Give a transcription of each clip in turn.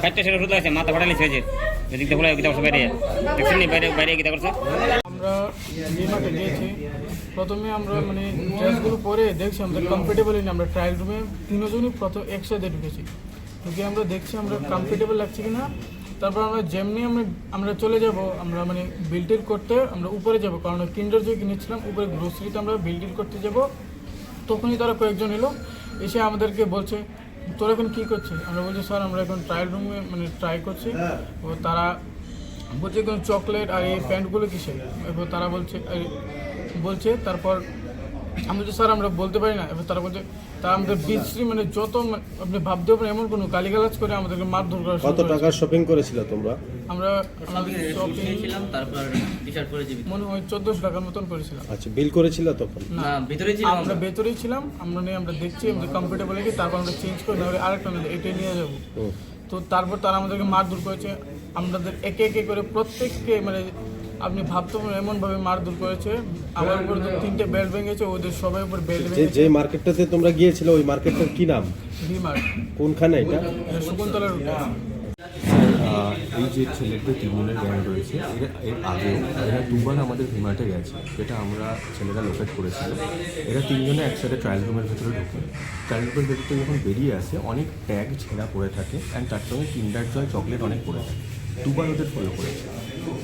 চারটে সেটা শুধু আছে মাথা ফাটালি হয়েছে এদিক থেকে গীতা করছে বাইরে দেখছেন নি বাইরে বাইরে গীতা করছে। আমরা বিমাতে গিয়েছি, প্রথমে আমরা মানে ড্রেসগুলো পরে দেখছি আমরা কমফোর্টেবলই না। আমরা ট্রায়াল রুমে তিনজনই প্রথম একসাথে ঢুকেছি, ঢুকে আমরা দেখছি আমরা কমফোর্টেবল লাগছে কি না। তারপর আমরা যেমনি আমরা চলে যাব, আমরা মানে বিল্ডিং করতে আমরা উপরে যাব, কারণ কিন্ডার জয় কিনেছিলাম উপরে গ্রোসারিতে আমরা বিল্ডিং করতে যাব। তখনই তারা কয়েকজন এলো, এসে আমাদেরকে বলছে তোরা এখন কী করছিস? আমরা বলছি স্যার আমরা এখন ট্রায়াল রুমে মানে ট্রাই করছি। ও তারা বলছে কোনো চকলেট আর এই প্যান্টগুলো কিসে? এবার তারা বলছে তারপর আমি বলছি স্যার আমরা বলতে পারি না। এবার তারা বলছে তারা আমাদের বিশ্রী মানে যত আপনি ভাবতে পারেন এমন কোনো গালিগালাজ করে আমাদেরকে মারধর করা। কত টাকার শপিং করেছিল তোমরা? আমরা শপিং তারপর টি-শার্ট পরে যাবি মনে হয় 1400 টাকার মতন করেছিলাম। আচ্ছা, বিল করেছিল তখন? না, ভিতরেই ছিলাম আমরা ভেতরেই ছিলাম। আমরা দেখছি আমাদের কমফোর্টেবল লাগে, তারপর আমরা চেঞ্জ করে না আরেকটা এটাই নিয়ে যাবো। তো তারপর তারা আমাদেরকে মারধর করেছে। আমাদের একে একে করে প্রত্যেককে মানে আপনি ভাবতে পারেন এমনভাবে মারধর করেছে। আমার উপর তো 3টে বেল্ট ভেঙেছে, ওদের সবাই উপর বেল্ট ভেঙেছে। যে মার্কেটটাতে তোমরা গিয়েছিলে ওই মার্কেটটার কি নাম? ভিমার্ট। কোনখানে এটা? শকুন্তলা রুটে। এই যে ছেলেদের তিনজনের গ্যাং রয়েছে, এর আগেও এরা দুবার আমাদের ভিমার্টে গেছে, যেটা আমরা ছেলেরা লোকেট করেছিল। এরা তিনজনে একসাথে ট্রায়াল রুমের ভেতরে ঢুকে, ট্রায়াল রুমের ভেতরে যখন বেরিয়ে আসে অনেক ট্যাগ ছেঁড়া পড়ে থাকে অ্যান্ড তার সঙ্গে কিন্ডার জয় চকলেট অনেক পড়ে থাকে। দুবার ওদের ফলো করেছে।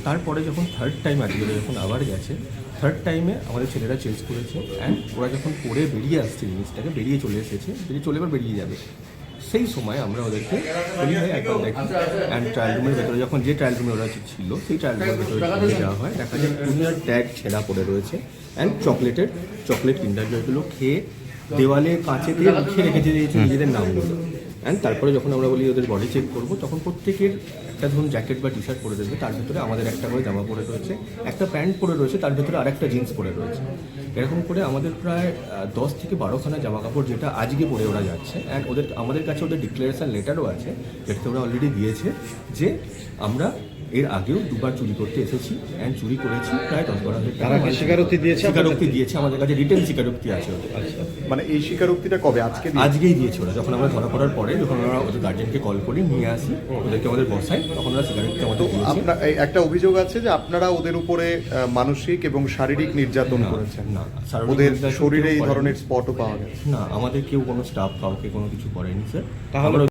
তারপরে যখন থার্ড টাইম আজকে যখন আবার গেছে, থার্ড টাইমে আমাদের ছেলেরা চেঞ্জ করেছে অ্যান্ড ওরা যখন পরে বেরিয়ে আসছে জিনিসটাকে বেরিয়ে চলে এসেছে, বেরিয়ে যাবে, সেই সময় আমরা ওদেরকে বলি ভাই একবার দেখি। অ্যান্ড ট্রায়াল রুমের ভেতরে যখন যে ট্রায়াল রুমে ওরা ছিল সেই ট্রায়াল রুমের ভেতরে নিয়ে যাওয়া হয়, দেখা যায় দুনিয়ার ট্যাগ ছেঁড়া পড়ে রয়েছে অ্যান্ড চকলেট কিন্ডার জয়গুলো খেয়ে দেওয়ালে কাঁচে দিয়ে লিখে রেখেছে দিয়েছে নিজেদের নামগুলো। অ্যান্ড তারপরে যখন আমরা বলি ওদের বডি চেক করবো, তখন প্রত্যেকের একটা ধরুন জ্যাকেট বা টি শার্ট পরে দেবে, তার ভিতরে আমাদের একটা করে জামা পরে রয়েছে, একটা প্যান্ট পরে রয়েছে, তার ভিতরে আরেকটা জিন্স পরে রয়েছে। এরকম করে আমাদের প্রায় 10 থেকে 12খানা জামা কাপড় যেটা আজকে পরে ওরা যাচ্ছে। অ্যান্ড আমাদের কাছে ওদের ডিক্লারেশন লেটারও আছে, যেটাতে ওরা অলরেডি দিয়েছে যে আমরা এর আগেও দুবার চুরি করতে এসেছি অ্যান্ড চুরি করেছি প্রায় 10-12 টাকা। স্বীকারোক্তি দিয়েছে আমাদের কাছে, রিটেন স্বীকারোক্তি আছে ওদের। মানে এই স্বীকারোক্তিটা কবে? আজকেই দিয়েছে ওরা। যখন আমরা ধরা পড়ার পরে যখন আমরা ওদের গার্জেনকে কল করি, নিয়ে আসি, ওদেরকে আমাদের বসাই, তখন ওরা স্বীকারোক্তি আমাদের দিয়েছে। একটা অভিযোগ আছে যে আপনারা ওদের উপরে মানসিক এবং শারীরিক নির্যাতন করেছেন। না, ওদের শরীরে এই ধরনের স্পটও পাওয়া গেছে। না, আমাদের কেউ কোনো স্টাফ কাউকে কোনো কিছু করেনি স্যার। তাহলে